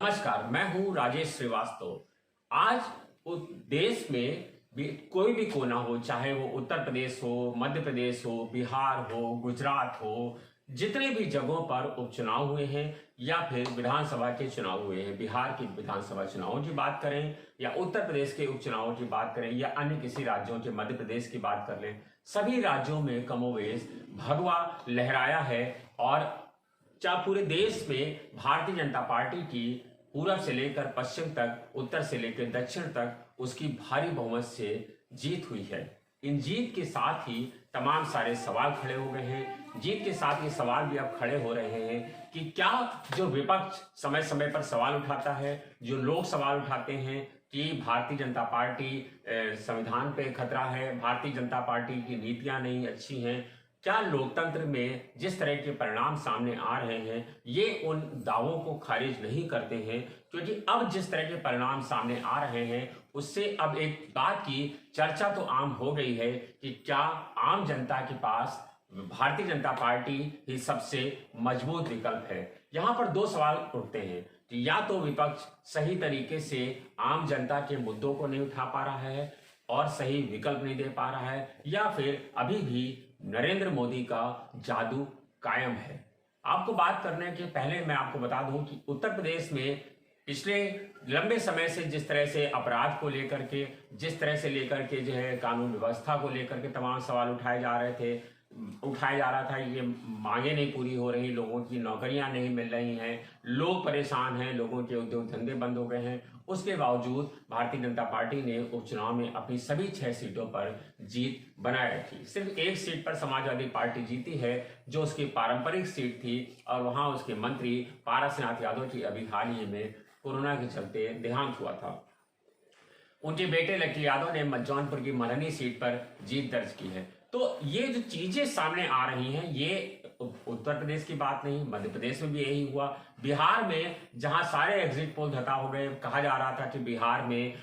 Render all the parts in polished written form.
नमस्कार, मैं हूं राजेश श्रीवास्तव। आज देश में कोई भी कोना हो, चाहे वो उत्तर प्रदेश हो, मध्य प्रदेश हो, बिहार हो, गुजरात हो, जितने भी जगहों पर उपचुनाव हुए हैं या फिर विधानसभा के चुनाव हुए हैं, बिहार की विधानसभा चुनावों की बात करें या उत्तर प्रदेश के उपचुनावों की बात करें या अन्य किसी राज्यों के, मध्य प्रदेश की बात कर लें, सभी राज्यों में कमोवेश भगवा लहराया है। और चाहे पूरे देश में भारतीय जनता पार्टी की पूरब से लेकर पश्चिम तक, उत्तर से लेकर दक्षिण तक उसकी भारी बहुमत से जीत हुई है। इन जीत के साथ ही तमाम सारे सवाल खड़े हो गए हैं। जीत के साथ ये सवाल भी अब खड़े हो रहे हैं कि क्या जो विपक्ष समय समय पर सवाल उठाता है, जो लोग सवाल उठाते हैं कि भारतीय जनता पार्टी संविधान पे खतरा है, भारतीय जनता पार्टी की नीतियां नहीं अच्छी हैं, क्या लोकतंत्र में जिस तरह के परिणाम सामने आ रहे हैं ये उन दावों को खारिज नहीं करते हैं। क्योंकि अब जिस तरह के परिणाम सामने आ रहे हैं उससे अब एक बात की चर्चा तो आम हो गई है कि क्या आम जनता के पास भारतीय जनता पार्टी ही सबसे मजबूत विकल्प है। यहाँ पर दो सवाल उठते हैं कि या तो विपक्ष सही तरीके से आम जनता के मुद्दों को नहीं उठा पा रहा है और सही विकल्प नहीं दे पा रहा है, या फिर अभी भी नरेंद्र मोदी का जादू कायम है। आपको बात करने के पहले मैं आपको बता दूं कि उत्तर प्रदेश में पिछले लंबे समय से जिस तरह से अपराध को लेकर के, जिस तरह से लेकर के जो है कानून व्यवस्था को लेकर के तमाम सवाल उठाए जा रहा था, ये मांगे नहीं पूरी हो रही, लोगों की नौकरियां नहीं मिल रही हैं, लोग परेशान हैं, लोगों के उद्योग धंधे बंद हो गए हैं। उसके बावजूद भारतीय जनता पार्टी ने उपचुनाव में अपनी सभी 6 सीटों पर जीत बनाए रखी। सिर्फ एक सीट पर समाजवादी पार्टी जीती है जो उसकी पारंपरिक सीट थी, और वहां उसके मंत्री पारसनाथ यादव की अभी हाल ही में कोरोना के चलते देहांत हुआ था। उनके बेटे लकी यादव ने जौनपुर की मरनी सीट पर जीत दर्ज की है। तो ये जो चीजें सामने आ रही हैं, ये उत्तर प्रदेश की बात नहीं, मध्य प्रदेश में भी यही हुआ। बिहार में जहां सारे एग्जिट पोल धता हो गए, कहा जा रहा था कि बिहार में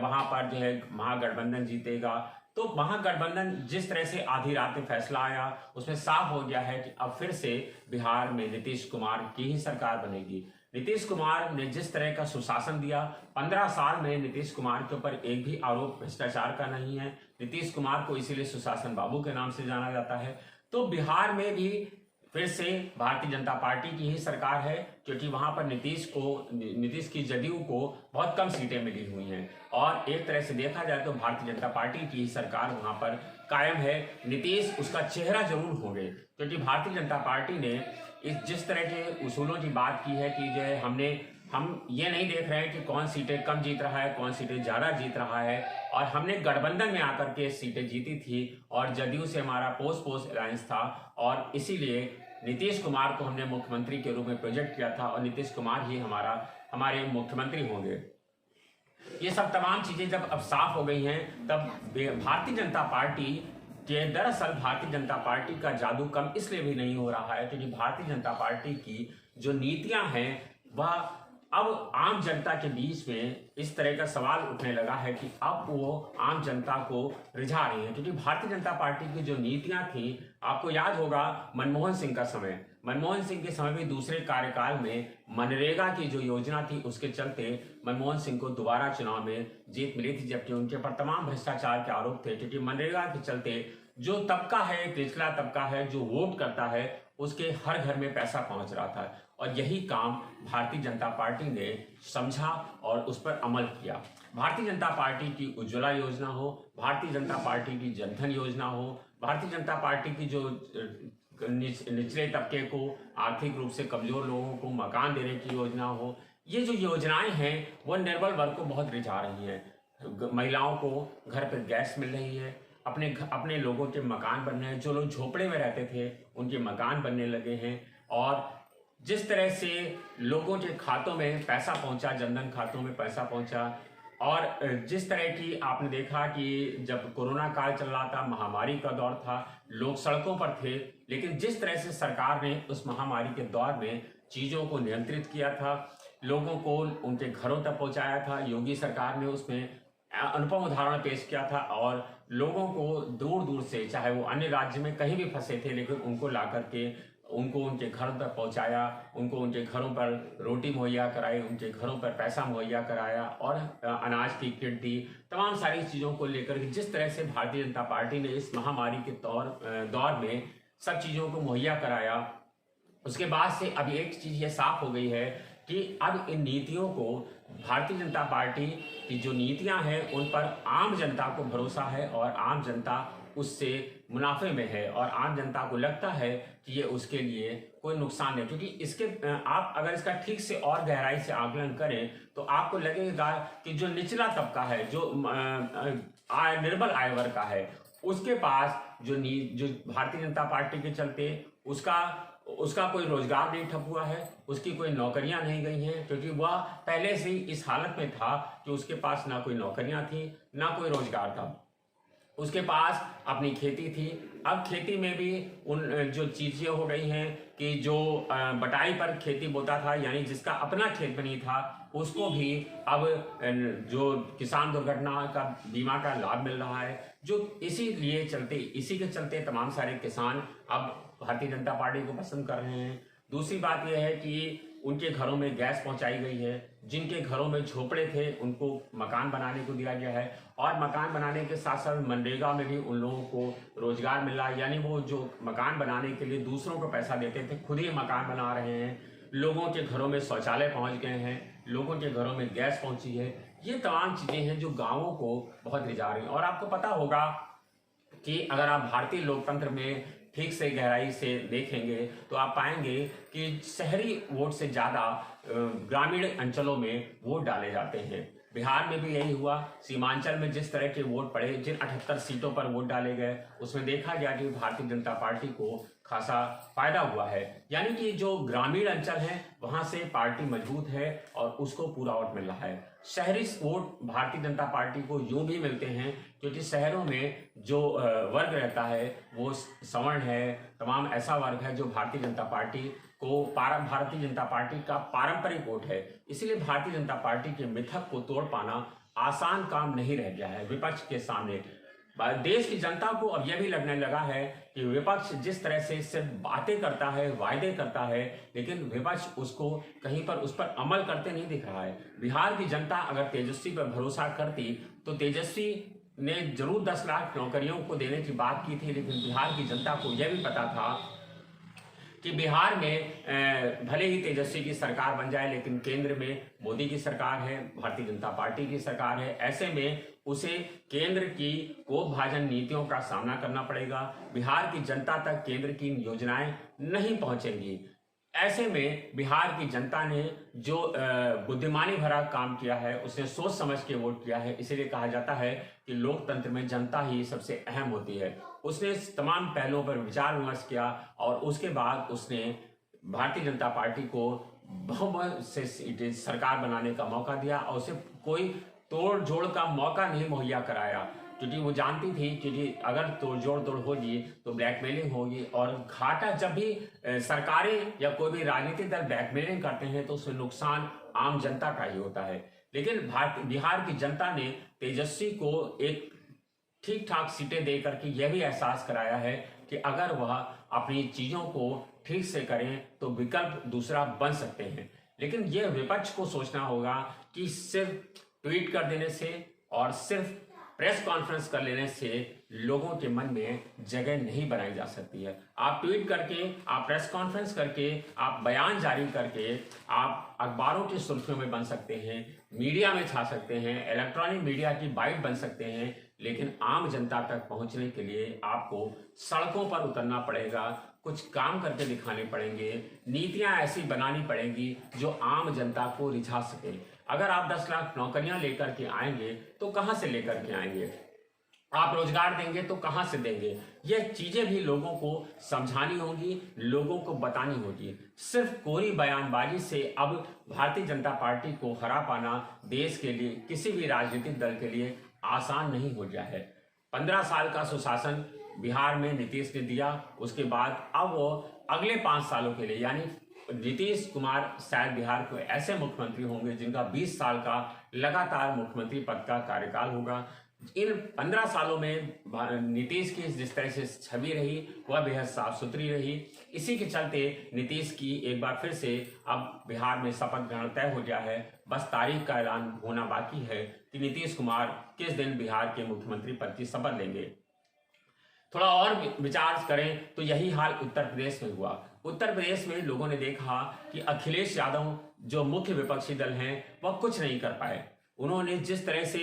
वहां पर जो है महागठबंधन जीतेगा, तो महागठबंधन जिस तरह से आधी रात में फैसला आया उसमें साफ हो गया है कि अब फिर से बिहार में नीतीश कुमार की ही सरकार बनेगी। नीतीश कुमार ने जिस तरह का सुशासन दिया, 15 साल में नीतीश कुमार के ऊपर एक भी आरोप भ्रष्टाचार का नहीं है। नीतीश कुमार को इसीलिए सुशासन बाबू के नाम से जाना जाता है। तो बिहार में भी फिर से भारतीय जनता पार्टी की ही सरकार है, क्योंकि वहां पर नीतीश की जदयू को बहुत कम सीटें मिली हुई हैं, और एक तरह से देखा जाए तो भारतीय जनता पार्टी की ही सरकार वहां पर कायम है। नीतीश उसका चेहरा जरूर होंगे, क्योंकि भारतीय जनता पार्टी ने जिस तरह के उसूलों की बात की है कि जो है हम ये नहीं देख रहे हैं कि कौन सीटें कम जीत रहा है, कौन सीटें ज्यादा जीत रहा है, और हमने गठबंधन में आकर के सीटें जीती थी और जदयू से हमारा पोस्ट अलायंस था, और इसीलिए नीतीश कुमार को हमने मुख्यमंत्री के रूप में प्रोजेक्ट किया था और नीतीश कुमार ही हमारे मुख्यमंत्री होंगे। ये सब तमाम चीजें जब अब साफ हो गई हैं, तब भारतीय जनता पार्टी कि दरअसल भारतीय जनता पार्टी का जादू कम इसलिए भी नहीं हो रहा है क्योंकि भारतीय जनता पार्टी की जो नीतियां हैं वह अब आम जनता के बीच में इस तरह का सवाल उठने लगा है कि अब वो आम जनता को रिझा रही है। क्योंकि भारतीय जनता पार्टी की जो नीतियां थी, आपको याद होगा मनमोहन सिंह का समय, मनमोहन सिंह के समय भी दूसरे कार्यकाल में मनरेगा की जो योजना थी उसके चलते मनमोहन सिंह को दोबारा चुनाव में जीत मिली थी, जबकि उनके पर तमाम भ्रष्टाचार के आरोप थे। क्योंकि मनरेगा के चलते जो तबका है, निचला तबका है, जो वोट करता है, उसके हर घर में पैसा पहुंच रहा था, और यही काम भारतीय जनता पार्टी ने समझा और उस पर अमल किया। भारतीय जनता पार्टी की उज्ज्वला योजना हो, भारतीय जनता पार्टी की जनधन योजना हो, भारतीय जनता पार्टी की जो निचले तबके को, आर्थिक रूप से कमजोर लोगों को मकान देने की योजना हो, ये जो योजनाएं हैं वो निर्बल वर्ग को बहुत रिझा रही हैं। महिलाओं को घर पर गैस मिल रही है, अपने लोगों के मकान बन रहे हैं, जो लोग झोपड़े में रहते थे उनके मकान बनने लगे हैं, और जिस तरह से लोगों के खातों में पैसा पहुंचा, जनधन खातों में पैसा पहुंचा, और जिस तरह की आपने देखा कि जब कोरोना काल चल रहा था, महामारी का दौर था, लोग सड़कों पर थे, लेकिन जिस तरह से सरकार ने उस महामारी के दौर में चीजों को नियंत्रित किया था, लोगों को उनके घरों तक पहुंचाया था, योगी सरकार ने उसमें अनुपम उदाहरण पेश किया था, और लोगों को दूर दूर से, चाहे वो अन्य राज्य में कहीं भी फंसे थे, लेकिन उनको ला करके उनको उनके घर तक पहुंचाया, उनको उनके घरों पर रोटी मुहैया कराई, उनके घरों पर पैसा मुहैया कराया और अनाज की किट दी। तमाम सारी चीज़ों को लेकर के जिस तरह से भारतीय जनता पार्टी ने इस महामारी के दौर में सब चीज़ों को मुहैया कराया, उसके बाद से अब एक चीज़ ये साफ हो गई है कि अब इन नीतियों को, भारतीय जनता पार्टी की जो नीतियां हैं उन पर आम जनता को भरोसा है और आम जनता उससे मुनाफे में है और आम जनता को लगता है कि ये उसके लिए कोई नुकसान नहीं। क्योंकि इसके आप अगर इसका ठीक से और गहराई से आकलन करें तो आपको लगेगा कि जो निचला तबका है, जो निर्बल आय वर्ग का है, उसके पास जो भारतीय जनता पार्टी के चलते उसका कोई रोजगार नहीं ठप हुआ है, उसकी कोई नौकरियां नहीं गई हैं, क्योंकि वह पहले से ही इस हालत में था कि उसके पास ना कोई नौकरियां थी ना कोई रोजगार था। उसके पास अपनी खेती थी। अब खेती में भी उन जो चीज़ें हो गई हैं कि जो बटाई पर खेती बोता था, यानी जिसका अपना खेत नहीं था, उसको भी अब जो किसान दुर्घटना का बीमा का लाभ मिल रहा है, जो इसी के चलते तमाम सारे किसान अब भारतीय जनता पार्टी को पसंद कर रहे हैं। दूसरी बात यह है कि उनके घरों में गैस पहुंचाई गई है, जिनके घरों में झोपड़े थे उनको मकान बनाने को दिया गया है और मकान बनाने के साथ साथ मनरेगा में भी उन लोगों को रोजगार मिल रहा है, यानी वो जो मकान बनाने के लिए दूसरों को पैसा देते थे खुद ही मकान बना रहे हैं। लोगों के घरों में शौचालय पहुंच गए हैं, लोगों के घरों में गैस पहुंची है। ये तमाम चीज़ें हैं जो गाँवों को बहुत रिझा रही हैं। और आपको पता होगा कि अगर आप भारतीय लोकतंत्र में ठीक से गहराई से देखेंगे तो आप पाएंगे कि शहरी वोट से ज़्यादा ग्रामीण अंचलों में वोट डाले जाते हैं। बिहार में भी यही हुआ। सीमांचल में जिस तरह के वोट पड़े, जिन 78 सीटों पर वोट डाले गए, उसमें देखा गया कि भारतीय जनता पार्टी को खासा फायदा हुआ है। यानी कि जो ग्रामीण अंचल है वहां से पार्टी मजबूत है और उसको पूरा वोट मिल रहा है। शहरी वोट भारतीय जनता पार्टी को यूं भी मिलते हैं क्योंकि शहरों में जो वर्ग रहता है वो सवर्ण है, तमाम ऐसा वर्ग है जो भारतीय जनता पार्टी का पारंपरिक वोट है। इसलिए भारतीय जनता पार्टी के मिथक को तोड़ पाना आसान काम नहीं रह गया है विपक्ष के सामने। देश की जनता को अब यह भी लगने लगा है कि विपक्ष जिस तरह से सिर्फ बातें करता है, वायदे करता है, लेकिन विपक्ष उसको कहीं पर उस पर अमल करते नहीं दिख रहा है। बिहार की जनता अगर तेजस्वी पर भरोसा करती तो तेजस्वी ने जरूर 10 लाख नौकरियों को देने की बात की थी, लेकिन बिहार की जनता को यह भी पता था कि बिहार में भले ही तेजस्वी की सरकार बन जाए, लेकिन केंद्र में मोदी की सरकार है, भारतीय जनता पार्टी की सरकार है। ऐसे में उसे केंद्र की कोपभाजन नीतियों का सामना करना पड़ेगा। बिहार की जनता तक केंद्र की योजनाएं नहीं पहुंचेंगी। ऐसे में बिहार की जनता ने जो बुद्धिमानी भरा काम किया है, उसने सोच समझ के वोट किया है। इसीलिए कहा जाता है कि लोकतंत्र में जनता ही सबसे अहम होती है। उसने तमाम पहलुओं पर विचार विमर्श किया और उसके बाद उसने भारतीय जनता पार्टी को बहुमत से सरकार बनाने का मौका दिया और उसे कोई तोड़ जोड़ का मौका नहीं मुहैया कराया, क्योंकि वो जानती थी कि अगर तोड़ होगी तो ब्लैकमेलिंग होगी और घाटा, जब भी सरकारें या कोई भी राजनीतिक दल ब्लैकमेलिंग करते हैं तो उसमें नुकसान आम जनता का ही होता है। लेकिन बिहार की जनता ने तेजस्वी को एक ठीक ठाक सीटें दे करके यह भी एहसास कराया है कि अगर वह अपनी चीजों को ठीक से करें तो विकल्प दूसरा बन सकते हैं। लेकिन यह विपक्ष को सोचना होगा कि सिर्फ ट्वीट कर देने से और सिर्फ प्रेस कॉन्फ्रेंस कर लेने से लोगों के मन में जगह नहीं बनाई जा सकती है। आप ट्वीट करके, आप प्रेस कॉन्फ्रेंस करके, आप बयान जारी करके आप अखबारों की सुर्खियों में बन सकते हैं, मीडिया में छा सकते हैं, इलेक्ट्रॉनिक मीडिया की बाइट बन सकते हैं, लेकिन आम जनता तक पहुंचने के लिए आपको सड़कों पर उतरना पड़ेगा, कुछ काम करके दिखाने पड़ेंगे, नीतियां ऐसी बनानी पड़ेंगी जो आम जनता को रिझा सके। अगर आप 10 लाख नौकरियां लेकर के आएंगे तो कहां से लेकर के आएंगे? आप रोजगार देंगे तो कहां से देंगे? ये चीजें भी लोगों को समझानी होगी, लोगों को बतानी होगी। सिर्फ कोरी बयानबाजी से अब भारतीय जनता पार्टी को हरा पाना देश के लिए, किसी भी राजनीतिक दल के लिए आसान नहीं हो गया है। 15 साल का सुशासन बिहार में नीतीश ने दिया, उसके बाद अब वो अगले 5 सालों के लिए, यानी नीतीश कुमार शायद बिहार के ऐसे मुख्यमंत्री होंगे जिनका 20 साल का लगातार मुख्यमंत्री पद का कार्यकाल होगा। इन 15 सालों में नीतीश की जिस तरह से छवि रही वह बेहद साफ सुथरी रही। इसी के चलते नीतीश की एक बार फिर से अब बिहार में शपथ ग्रहण तय हो गया है। बस तारीख का ऐलान होना बाकी है कि नीतीश कुमार किस दिन बिहार के मुख्यमंत्री पद की शपथ लेंगे। थोड़ा और विचार करें तो यही हाल उत्तर प्रदेश में हुआ। उत्तर प्रदेश में लोगों ने देखा कि अखिलेश यादव जो मुख्य विपक्षी दल हैं वह कुछ नहीं कर पाए। उन्होंने जिस तरह से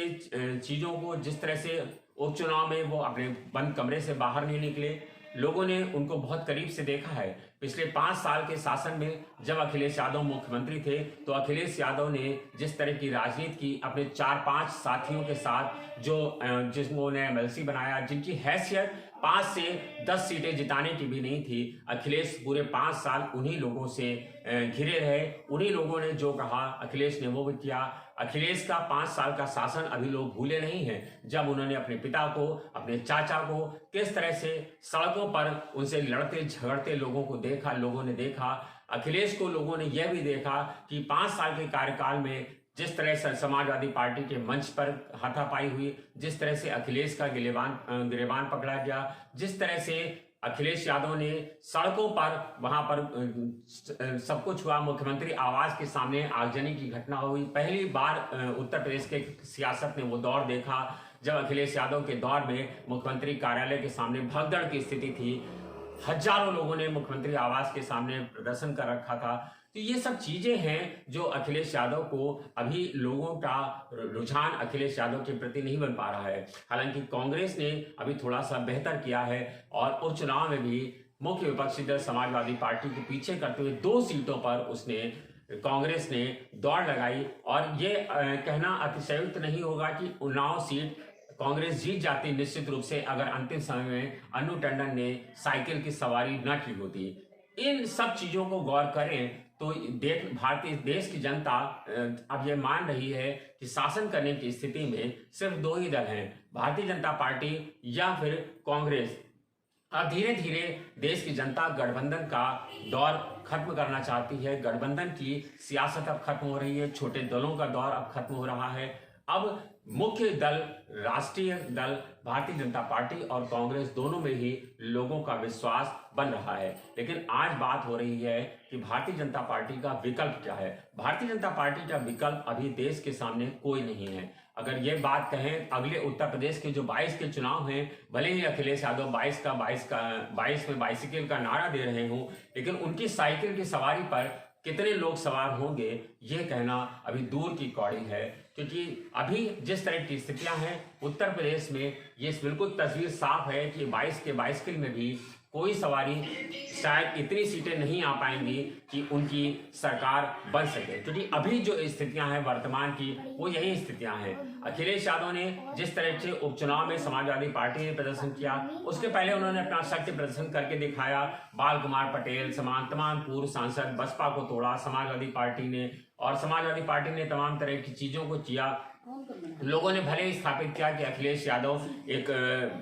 चीजों को, जिस तरह से उपचुनाव में वो अपने बंद कमरे से बाहर नहीं निकले, लोगों ने उनको बहुत करीब से देखा है। पिछले 5 साल के शासन में जब अखिलेश यादव मुख्यमंत्री थे तो अखिलेश यादव ने जिस तरह की राजनीति की अपने 4-5 साथियों के साथ, जो जिन्होंने एमएलसी बनाया, जिनकी हैसियत 5 से 10 सीटें जिताने की भी नहीं थी, अखिलेश पूरे 5 साल उन्हीं लोगों से घिरे रहे। उन्हीं लोगों ने जो कहा अखिलेश ने वो भी किया। अखिलेश का 5 साल का शासन अभी लोग भूले नहीं हैं, जब उन्होंने अपने पिता को, अपने चाचा को किस तरह से सड़कों पर उनसे लड़ते झगड़ते लोगों को देखा। लोगों ने देखा अखिलेश को, लोगों ने यह भी देखा कि 5 साल के कार्यकाल में जिस तरह से समाजवादी पार्टी के मंच पर हाथापाई हुई, जिस तरह से अखिलेश का गिरेबान पकड़ा गया, जिस तरह से अखिलेश यादव ने सड़कों पर वहां पर सब कुछ हुआ, मुख्यमंत्री आवास के सामने आगजनी की घटना हुई। पहली बार उत्तर प्रदेश के सियासत ने वो दौर देखा जब अखिलेश यादव के दौर में मुख्यमंत्री कार्यालय के सामने भगदड़ की स्थिति थी। हजारों लोगों ने मुख्यमंत्री आवास के सामने प्रदर्शन कर रखा था। तो ये सब चीजें हैं जो अखिलेश यादव को, अभी लोगों का रुझान अखिलेश यादव के प्रति नहीं बन पा रहा है। हालांकि कांग्रेस ने अभी थोड़ा सा बेहतर किया है और उपचुनाव में भी मुख्य विपक्षी दल समाजवादी पार्टी को पीछे करते हुए 2 सीटों पर कांग्रेस ने दौड़ लगाई। और ये कहना अतिशयोक्त नहीं होगा कि उन्नाव सीट कांग्रेस जीत जाती निश्चित रूप से, अगर अंतिम समय में अनु टंडन ने साइकिल की सवारी न की होती। इन सब चीजों को गौर करें तो भारतीय देश की जनता अब ये मान रही है कि शासन करने की स्थिति में सिर्फ 2 ही दल हैं, भारतीय जनता पार्टी या फिर कांग्रेस। अब धीरे धीरे देश की जनता गठबंधन का दौर खत्म करना चाहती है। गठबंधन की सियासत अब खत्म हो रही है, छोटे दलों का दौर अब खत्म हो रहा है। अब मुख्य दल, राष्ट्रीय दल भारतीय जनता पार्टी और कांग्रेस दोनों में ही लोगों का विश्वास बन रहा है। लेकिन आज बात हो रही है कि भारतीय जनता पार्टी का विकल्प क्या है। भारतीय जनता पार्टी का विकल्प अभी देश के सामने कोई नहीं है। अगर ये बात कहें, अगले उत्तर प्रदेश के जो 22 के चुनाव हैं, भले ही अखिलेश यादव 22 में बाइसिकल का नारा दे रहे हों, लेकिन उनकी साइकिल की सवारी पर कितने लोग सवार होंगे ये कहना अभी दूर की कौड़ी है। क्योंकि अभी जिस तरह की स्थितियां हैं उत्तर प्रदेश में, ये बिल्कुल तस्वीर साफ है कि 22 के बाइसिकल में भी कोई सवारी, शायद इतनी सीटें नहीं आ पाएंगी कि उनकी सरकार बन सके। क्योंकि अभी जो स्थितियां हैं वर्तमान की, वो यही स्थितियां हैं। अखिलेश यादव ने जिस तरह से उपचुनाव में समाजवादी पार्टी ने प्रदर्शन किया, उसके पहले उन्होंने अपना शक्ति प्रदर्शन करके दिखाया। बाल कुमार पटेल तमाम पूर्व सांसद, बसपा को तोड़ा समाजवादी पार्टी ने, और समाजवादी पार्टी ने तमाम तरह की चीजों को किया। लोगों ने भले ही स्थापित किया कि अखिलेश यादव एक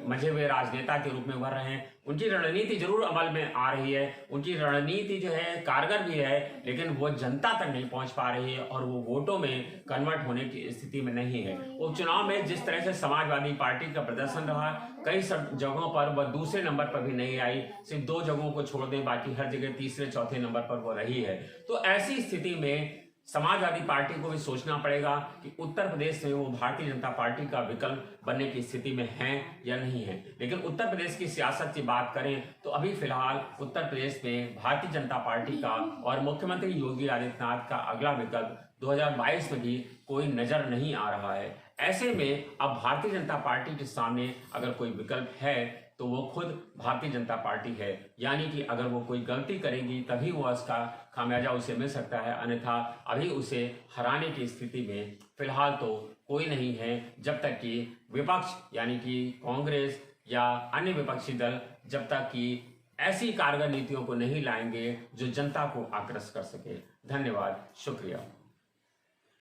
मंझे हुए राजनेता के रूप में उभर रहे हैं। उनकी रणनीति जरूर अमल में आ रही है, उनकी रणनीति जो है कारगर भी है, लेकिन वो जनता तक नहीं पहुंच पा रही है और वो वोटों में कन्वर्ट होने की स्थिति में नहीं है। उपचुनाव में जिस तरह से समाजवादी पार्टी का प्रदर्शन रहा, कई जगहों पर वह दूसरे नंबर पर भी नहीं आई, सिर्फ 2 जगहों को छोड़ दें, बाकी हर जगह तीसरे चौथे नंबर पर वो रही है। तो ऐसी स्थिति में समाजवादी पार्टी को भी सोचना पड़ेगा कि उत्तर प्रदेश में वो भारतीय जनता पार्टी का विकल्प बनने की स्थिति में है या नहीं है। लेकिन उत्तर प्रदेश की सियासत की बात करें तो अभी फिलहाल उत्तर प्रदेश में भारतीय जनता पार्टी का और मुख्यमंत्री योगी आदित्यनाथ का अगला विकल्प 2022 में भी कोई नजर नहीं आ रहा है। ऐसे में अब भारतीय जनता पार्टी के सामने अगर कोई विकल्प है तो वो खुद भारतीय जनता पार्टी है। यानी कि अगर वो कोई गलती करेगी तभी वो उसका खामियाजा उसे मिल सकता है, अन्यथा अभी उसे हराने की स्थिति में फिलहाल तो कोई नहीं है, जब तक कि विपक्ष यानी कि कांग्रेस या अन्य विपक्षी दल जब तक कि ऐसी कारगर नीतियों को नहीं लाएंगे जो जनता को आकृष्ट कर सके। धन्यवाद, शुक्रिया।